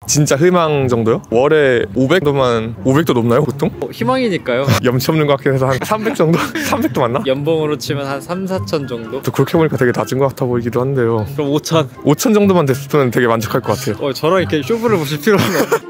진짜 희망 정도요? 월에 500도만 500도 넘나요 보통? 희망이니까요. 염치 없는 것 같긴 해서 한 300 정도? 300도 맞나? 연봉으로 치면 한 3, 4천 정도? 또 그렇게 보니까 되게 낮은 것 같아 보이기도 한데요. 그럼 5천. 5천 정도만 됐으면 되게 만족할 것 같아요. 저랑 이렇게 쇼부를 보실 필요는 없어요.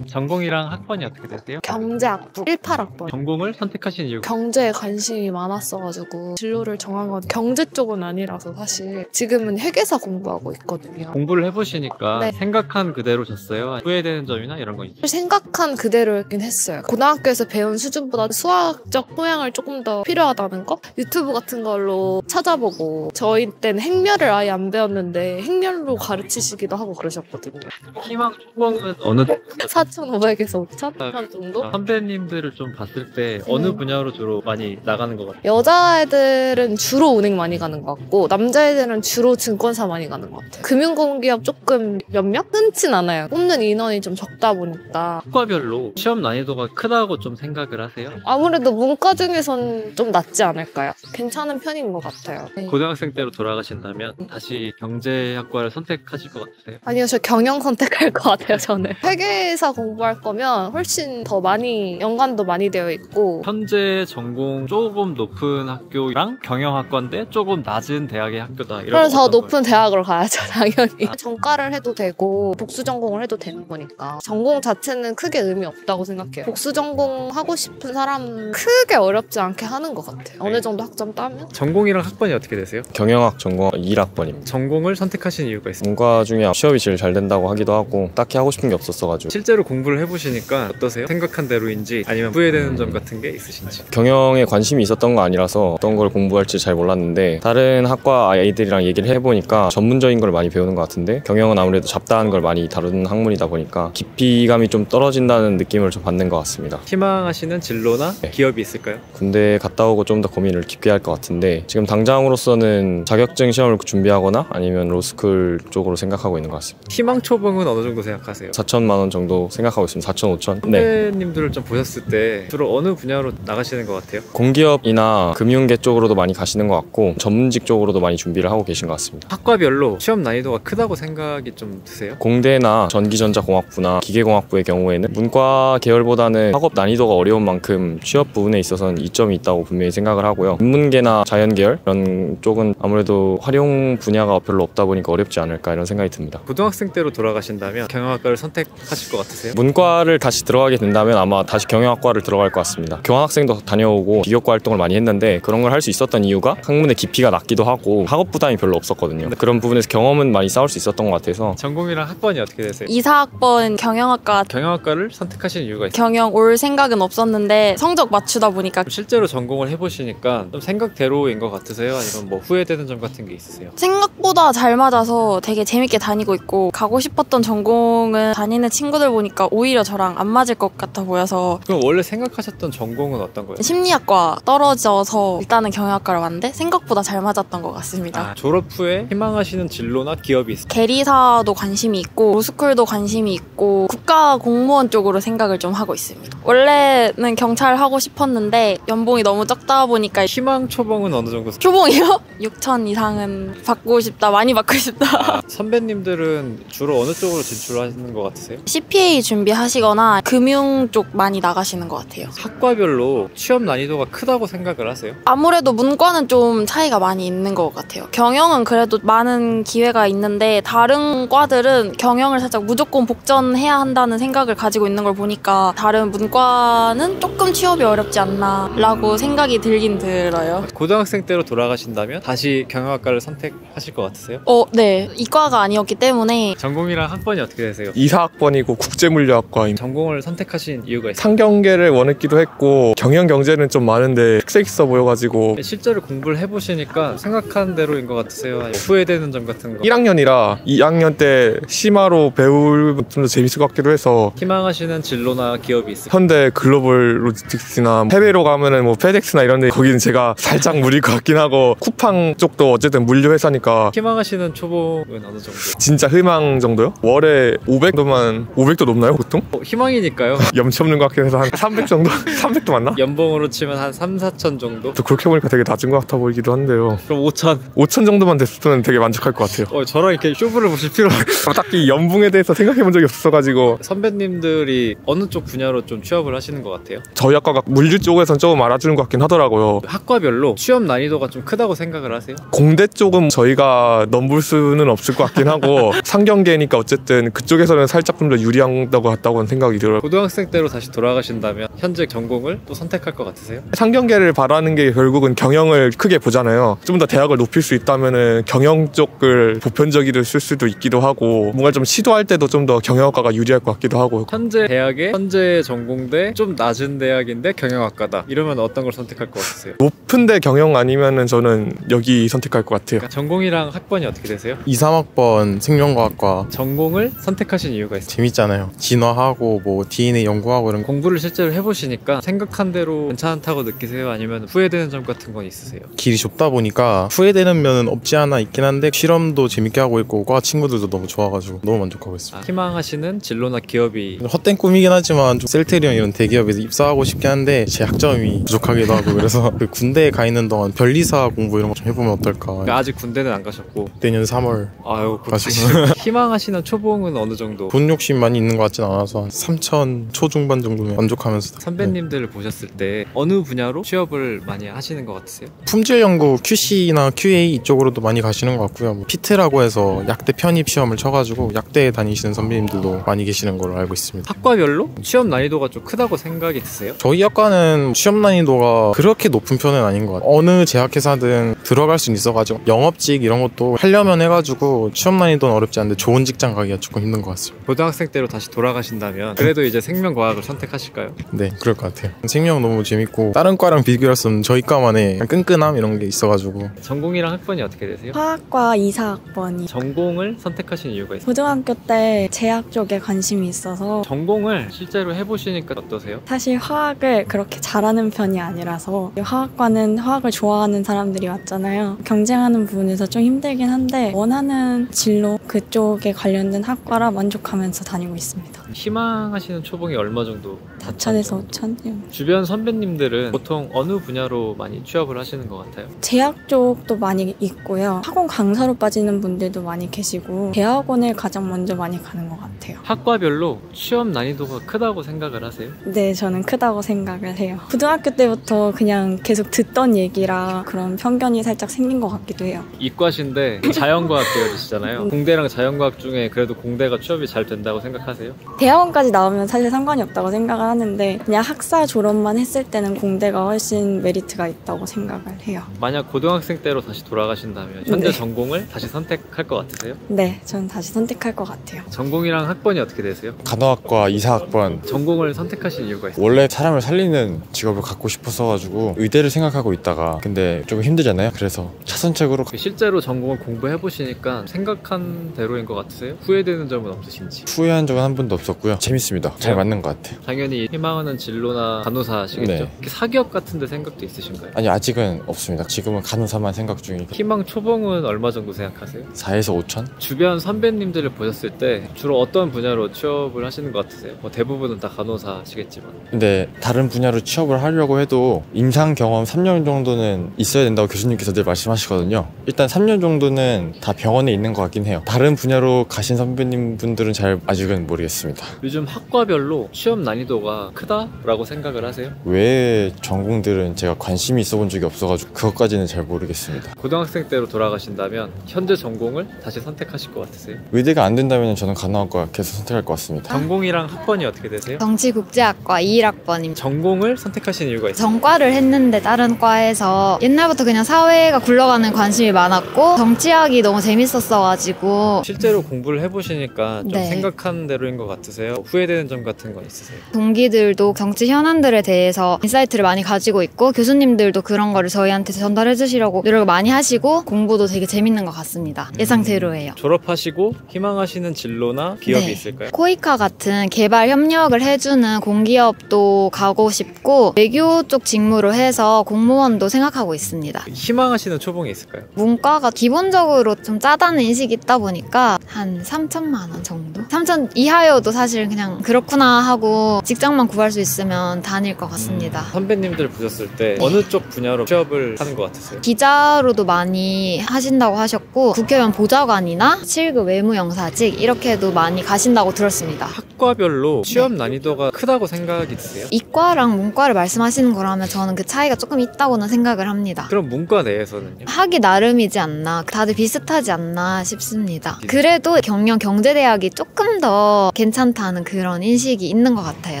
전공이랑 학번이 어떻게 되세요? 경제학부 18학번. 전공을 선택하신 이유가? 경제에 관심이 많았어가지고 진로를 정한 건 경제 쪽은 아니라서 사실 지금은 회계사 공부하고 있거든요. 공부를 해보시니까 네. 생각한 그대로 졌어요? 후회되는 점이나 이런 거 있어요? 생각한 그대로였긴 했어요. 고등학교에서 배운 수준보다 수학적 토양을 조금 더 필요하다는 거? 유튜브 같은 걸로 찾아보고 저희 때는 행렬을 아예 안 배웠는데 행렬로 가르치시기도 하고 그러셨거든요. 희망 초봉은 어느 4,500에서 5,000원 정도? 선배님들을 좀 봤을 때 어느 분야로 주로 많이 나가는 것 같아요? 여자애들은 주로 은행 많이 가는 것 같고 남자애들은 주로 증권사 많이 가는 것 같아요. 금융공기업 조금 몇몇? 흔친 않아요. 뽑는 인원이 좀 적다 보니까. 학과별로 시험 난이도가 크다고 좀 생각을 하세요? 아무래도 문과 중에선 좀 낫지 않을까요? 괜찮은 편인 것 같아요. 네. 고등학생 때로 돌아가신다면 다시 경제학과를 선택하실 것 같으세요? 아니요, 저 경영 선택할 것 같아요, 저는. 회계사 공부할 거면 훨씬 더 많이, 연관도 많이 되어 있고. 현재 전공 조금 높은 학교랑 경영학과인데 조금 낮은 대학의 학교다. 그래서 더 높은 대학으로 가야죠, 당연히. 전과를 해도 되고 복수 전공을 해도 되는 거니까. 전공 자체는 크게 의미 없다고 생각해요. 복수 전공 하고 싶은 사람은 크게 어렵지 않게 하는 것 같아요. 어느 정도 학점 따면. 전공이랑 학번이 어떻게 되세요? 경영학 전공 1학번입니다. 전공을 선택하신 이유가 있어요? 문과 중에 취업이 제일 잘 된다고 하기도 하고 딱히 하고 싶은 게 없었어가지고. 실제로 공부를 해보시니까 어떠세요? 생각한 대로인지 아니면 후회되는 점 같은 게 있으신지? 경영에 관심이 있었던 거 아니라서 어떤 걸 공부할지 잘 몰랐는데 다른 학과 아이들이랑 얘기를 해보니까 전문적인 걸 많이 배우는 것 같은데 경영은 아무래도 잡다한 걸 많이 다루는 학문이다 보니까 깊이감이 좀 떨어진다는 느낌을 좀 받는 것 같습니다. 희망하시는 진로나 네. 기업이 있을까요? 군대 갔다 오고 좀 더 고민을 깊게 할 것 같은데 지금 당장으로서는 자격증 시험을 준비하거나 아니면 로스쿨 쪽으로 생각하고 있는 것 같습니다. 희망 초봉은 어느 정도 생각하세요? 4천만 원 정도 생각하고 있습니다. 4천, 5천. 네. 선배님들을 좀 보셨을 때 주로 어느 분야로 나가시는 것 같아요? 공기업이나 금융계 쪽으로도 많이 가시는 것 같고 전문직 쪽으로도 많이 준비를 하고 계신 것 같습니다. 학과별로 시험 난이도가 크다고 생각이 좀 드세요? 공대나 전기전자공학부나 기계공학부의 경우에는 문과 계열보다는 학업 난이도가 어려운 만큼 취업 부분에 있어서는 이점이 있다고 분명히 생각을 하고요. 인문계나 자연계열 이런 쪽은 아무래도 활용 분야가 별로 없다 보니까 어렵지 않을까 이런 생각이 듭니다. 고등학생 때로 돌아가신다면 경영학과를 선택하실 것 같으세요? 문과를 다시 들어가게 된다면 아마 다시 경영학과를 들어갈 것 같습니다. 교환학생도 다녀오고 기교과 활동을 많이 했는데 그런 걸 할 수 있었던 이유가 학문의 깊이가 낮기도 하고 학업 부담이 별로 없었거든요. 그런 부분에서 경험은 많이 쌓을 수 있었던 것 같아서. 전공이랑 학번이 어떻게 되세요? 2사학번 경영학과. 경영학과를 선택하신 이유가 있어요? 경영 올 생각은 없었는데 성적 맞추다 보니까. 실제로 전공을 해보시니까 좀 생각대로인 것 같으세요? 아니면 뭐 후회되는 점 같은 게 있으세요? 생각보다 잘 맞아서 되게 재밌게 다니고 있고 가고 싶었던 전공은 다니는 친구들 보니까 오히려 저랑 안 맞을 것 같아 보여서. 그럼 원래 생각하셨던 전공은 어떤 거예요? 심리학과 떨어져서 일단은 경영학과를 왔는데 생각보다 잘 맞았던 것 같습니다. 졸업 후에 희망하시는 진로나 기업이 있어요? 계리사도 관심이 있고 로스쿨도 관심이 있고 국가 공무원 쪽으로 생각을 좀 하고 있습니다. 원래는 경찰 하고 싶었는데 연봉이 너무 적다 보니까. 희망 초봉은 어느 정도? 초봉이요? 6천 이상은 받고 싶다. 많이 받고 싶다. 선배님들은 주로 어느 쪽으로 진출하시는 것 같으세요? CPA 준비하시거나 금융 쪽 많이 나가시는 것 같아요. 학과별로 취업 난이도가 크다고 생각을 하세요? 아무래도 문과는 좀 차이가 많이 있는 것 같아요. 경영은 그래도 많은 기회가 있는데 다른 과들은 경영을 살짝 무조건 복전해야 한다는 생각을 가지고 있는 걸 보니까 다른 문과는 조금 취업이 어렵지 않나 라고 생각이 들긴 들어요. 고등학생 때로 돌아가신다면 다시 경영학과를 선택하실 것 같으세요? 네. 이과가 아니었기 때문에. 전공이랑 학번이 어떻게 되세요? 2사학번이고 국제물리학과임. 전공을 선택하신 이유가 있어요? 상경계를 원했기도 했고 경영 경제는 좀 많은데 특색 있어 보여가지고. 실제로 공부를 해보시니까 생각한 대로인 것 같으세요? 아니면 후회되는 점 같은 거? 1학년이라 2학년 때 심화로 배울 좀 더 재밌을 것 같기도 해서. 희망하시는 진로나 기업이 있어요? 현대 글로벌 로지스틱스나 해외로 가면은 뭐 페덱스나 이런 데 거기는 제가 살짝 무리일 것 같긴 하고 쿠팡 쪽도 어쨌든 물류 회사니까. 희망하시는 초봉은 어느 정도? 진짜 희망 정도요? 월에 500도만 500도 넘나요 되나요 보통? 희망이니까요. 염치 없는 것 같긴 해서 한 300 정도? 300도 맞나? 연봉으로 치면 한 3, 4천 정도? 또 그렇게 보니까 되게 낮은 것 같아 보이기도 한데요. 그럼 5천. 5천 정도만 됐으면 되게 만족할 것 같아요. 저랑 이렇게 쇼부를 보실 필요가 딱히 연봉에 대해서 생각해 본 적이 없어가지고. 선배님들이 어느 쪽 분야로 좀 취업을 하시는 것 같아요? 저희 학과가 물리 쪽에선 조금 알아주는 것 같긴 하더라고요. 학과별로 취업 난이도가 좀 크다고 생각을 하세요? 공대 쪽은 저희가 넘볼 수는 없을 것 같긴 하고 상경계니까 어쨌든 그쪽에서는 살짝 좀 더 유리한다고 같다고는 생각이 들어요. 고등학생 때로 다시 돌아가신다면 현재 전공을 또 선택할 것 같으세요? 상경계를 바라는 게 결국은 경영을 크게 보잖아요. 좀 더 대학을 높일 수 있다면은 경영 쪽을 보편적으로 쓸 수도 있기도 하고 뭔가 좀 시도할 때도 좀 더 경영학과가 유리할 것 같기도 하고. 현재 대학의 현재 전공대 좀 낮은 대학인데 경영학과다 이러면 어떤 걸 선택할 것 같으세요? 높은데 경영 아니면은 저는 여기 선택할 것 같아요. 그러니까 전공이랑 학번이 어떻게 되세요? 2, 3학번 생명과학과. 전공을 선택하신 이유가 있어요? 재밌잖아요. 진화하고 뭐 DNA 연구하고 이런 거. 공부를 실제로 해보시니까 생각한 대로 괜찮다고 느끼세요? 아니면 후회되는 점 같은 건 있으세요? 길이 좁다 보니까 후회되는 면은 없지 않아 있긴 한데 실험도 재밌게 하고 있고 과 친구들도 너무 좋아가지고 너무 만족하고 있습니다. 희망하시는 진로나 기업이 헛된 꿈이긴 하지만 좀 셀테리온 이런 대기업에서 입사하고 싶긴 한데 제 학점이 부족하기도 하고 그래서 그 군대에 가 있는 동안 변리사 공부 이런 거 좀 해보면 어떨까. 그러니까 아직 군대는 안 가셨고 내년 3월 아유 가시고. 희망하시는 초봉은 어느 정도? 돈 욕심 많이 있는 것 같진 않아서 한 3천 초중반 정도면 만족하면서. 선배님들을 보셨을 때 어느 분야로 취업을 많이 하시는 것 같으세요? 품질 연구 QC나 QA 이쪽으로도 많이 가시는 것 같고요. 뭐 피트라고 해서 약대 편입 시험을 쳐가지고 약대에 다니시는 선배님들도 많이 계시는 걸로 알고 있습니다. 학과별로 취업 난이도가 좀 크다고 생각이 드세요? 저희 학과는 시험 난이도가 그렇게 높은 편은 아닌 것 같아요. 어느 제약회사든 들어갈 수는 있어가지고 영업직 이런 것도 하려면 해가지고 시험 난이도는 어렵지 않은데 좋은 직장 가기가 조금 힘든 것 같습니다. 고등학생 때로 다시 돌아가신다면 그래도 이제 생명과학을 선택하실까요? 네, 그럴 것 같아요. 생명 너무 재밌고 다른 과랑 비교할 수 없는 저희 과만의 끈끈함 이런 게 있어가지고. 전공이랑 학번이 어떻게 되세요? 화학과 2사학번이. 전공을 선택하신 이유가 있어요? 고등학교 때 제약 쪽에 관심이 있어서. 전공을 실제로 해보시니까 어떠세요? 사실 화학을 그렇게 잘하는 편이 아니라서 화학과는 화학을 좋아하는 사람들이 왔잖아요. 경쟁하는 부분에서 좀 힘들긴 한데 원하는 진로 그쪽에 관련된 학과라 만족하면서 다니고 있습니다. 희망하시는 초봉이 얼마 정도? 4천에서 5천? 주변 선배님들은 보통 어느 분야로 많이 취업을 하시는 것 같아요? 제약 쪽도 많이 있고요. 학원 강사로 빠지는 분들도 많이 계시고 대학원을 가장 먼저 많이 가는 것 같아요. 학과별로 취업 난이도가 크다고 생각을 하세요? 네, 저는 크다고 생각을 해요. 고등학교 때부터 그냥 계속 듣던 얘기라 그런 편견이 살짝 생긴 것 같기도 해요. 이과신데 자연과학 계열이시잖아요. 공대랑 자연과학 중에 그래도 공대가 취업이 잘 된다고 생각하세요? 대학원까지 나오면 사실 상관이 없다고 생각을 하는데 그냥 학사 졸업만 했을 때는 공대가 훨씬 메리트가 있다고 생각을 해요. 만약 고등학생 때로 다시 돌아가신다면 현재 네. 전공을 다시 선택할 것 같으세요? 네, 저는 다시 선택할 것 같아요. 전공이랑 학번이 어떻게 되세요? 간호학과 2사학번. 전공을 선택하신 이유가 있어요? 원래 사람을 살리는 직업을 갖고 싶었어가지고 의대를 생각하고 있다가 근데 조금 힘들잖아요. 그래서 차선책으로 실제로 전공을 공부해보시니까 생각한 대로인 것 같으세요? 후회되는 점은 없으신지? 후회한 적은 한 번도 없었고요. 재밌습니다. 잘 맞는 것 같아요. 당연히 희망하는 진로나 간호사시겠죠? 네. 이렇게 사기업 같은 데 생각도 있으신가요? 아니 아직은 없습니다. 지금은 간호사만 생각 중이고. 희망 초봉은 얼마 정도 생각하세요? 4에서 5천? 주변 선배님들을 보셨을 때 주로 어떤 분야로 취업을 하시는 것 같으세요? 뭐 대부분은 다 간호사시겠지만. 근데 다른 분야로 취업을 하려고 해도 임상 경험 3년 정도는 있어야 된다고 교수님께서 늘 말씀하시거든요. 일단 3년 정도는 다 병원에 있는 것 같긴 해요. 다른 분야로 가신 선배님 분들은 잘 아직은 모르겠습니다. 요즘 학과별로 취업 난이도가 크다라고 생각을 하세요? 외의 전공들은 제가 관심이 있어 본 적이 없어가지고 그것까지는 잘 모르겠습니다. 고등학생 때로 돌아가신다면 현재 전공을 다시 선택하실 것 같으세요? 의대가 안 된다면 저는 간호학과 계속 선택할 것 같습니다. 전공이랑 학번이 어떻게 되세요? 정치국제학과 21학번입니다. 전공을 선택하신 이유가 있어요? 전과를 했는데 다른 과에서 옛날부터 그냥 사회가 굴러가는 관심이 많았고 정치학이 너무 재밌었어가지고 실제로 공부를 해보시니까 좀 네. 생각한 대로인 것 같으세요? 후회되는 점 같은 건 있으세요? 동기들도 정치 현안들에 대해서 인사이트를 많이 가지고 있고 교수님들도 그런 거를 저희한테 전달해 주시려고 노력을 많이 하시고 공부도 되게 재밌는 것 같습니다. 예상대로예요. 졸업하시고 희망하시는 진로나 기업이 네. 있을까요? 코이카 같은 개발 협력을 해주는 공기업도 가고 싶고 외교 쪽 직무로 해서 공무원도 생각하고 있습니다. 희망하시는 초봉이 있을까요? 문과가 기본적으로 좀 짜다는 인식이 있다 보니까 한 3천만 원 정도? 3천 이하여도 사실 그냥 그렇구나 하고 직장만 구할 수 있으면 다닐 것 같습니다. 선배님들 보셨을 때 어느 쪽 분야로 취업을 하는 것 같으세요? 기자로도 많이 하신다고 하셨고 국회의원 보좌관이나 7급 외무영사직 이렇게도 많이 가신다고 들었습니다. 학과별로 취업 난이도가 크다고 생각이 드세요? 이과랑 문과를 말씀하시는 거라면 저는 그 차이가 조금 있다고는 생각을 합니다. 그럼 문과 내에서는요? 하기 나름이지 않나, 다들 비슷하지 않나 싶습니다. 그래도 경영경제대학이 조금 더 괜찮다는 그런 인식이 있는 것 같아요.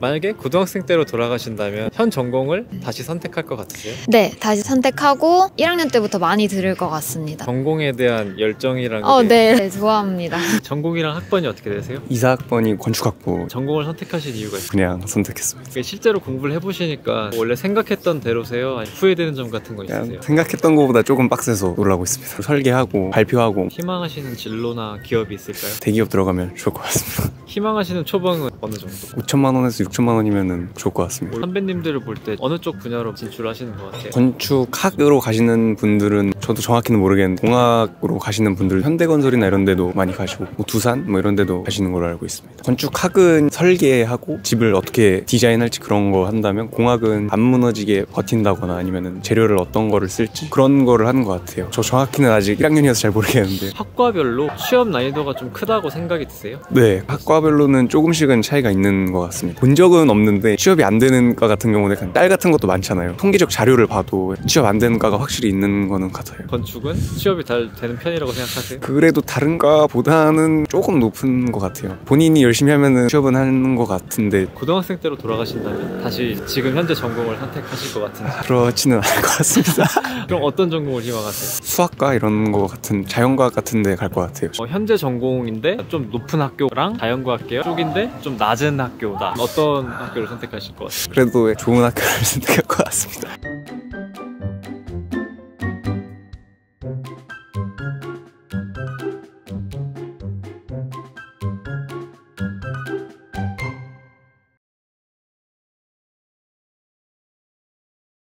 만약에 고등학생 때로 돌아가신다면 현 전공을 다시 선택할 것 같으세요? 네, 다시 선택하고 1학년 때부터 많이 들을 것 같습니다. 전공에 대한 열정이랑 네, 좋아합니다. 전공이랑 학번이 어떻게 되세요? 이사학번이 건축학부. 전공을 선택하신 이유가 있어요? 그냥 선택했습니다. 실제로 공부를 해보시니까 원래 생각했던 대로세요? 아니면 후회되는 점 같은 거 있으세요? 생각했던 것보다 조금 빡세서 놀라고 있습니다. 설계하고 발표하고. 희망하시는 진로나 기업이 있을까요? 대기업 들어가면 좋을 것 같습니다. 희망하시는 초봉은 어느 정도? 5천만 원에서 6천만 원이면 좋을 것 같습니다. 선배님들을 볼 때 어느 쪽 분야로 진출하시는 것 같아요? 건축학으로 가시는 분들은 저도 정확히는 모르겠는데 공학으로 가시는 분들 현대건설이나 이런 데도 많이 가시고 뭐 두산 뭐 이런 데도 가시는 걸로 알고 있습니다. 건축학은 설계하고 집을 어떻게 디자인할지 그런 거 한다면 공학은 안 무너지게 버틴다거나 아니면 재료를 어떤 거를 쓸지 그런 거를 하는 것 같아요. 저 정확히는 아직 1학년이어서 잘 모르겠는데 학과별로 취업 난이도가 좀 크다고 생각이 드세요? 네, 학과별로는 조금씩은 차이가 있는 것 같습니다. 본 적은 없는데 취업이 안 되는 과 같은 경우는 딸 같은 것도 많잖아요. 통계적 자료를 봐도 취업 안 되는 과가 확실히 있는 거는 같아요. 건축은 취업이 잘 되는 편이라고 생각하세요? 그래도 다른 과보다는 조금 높은 것 같아요. 본인이 열심히 하면은 취업은 하는 것 같은데 고등학생 때로 돌아가신다면 다시 지금 현재 전공을 선택하실 것 같은데 그렇지는 않을 것 같습니다. 그럼 어떤 전공을 희망하세요? 수학과 이런 거 같은 자연과학 같은 데 갈 것 같아요. 현재 전공인데 좀 높은 학교랑 자연과학 계열 쪽인데 좀 낮은 학교다. 어떤 학교를 선택하실 것 같아요? 그래도 좋은 학교를 선택할 것 같습니다.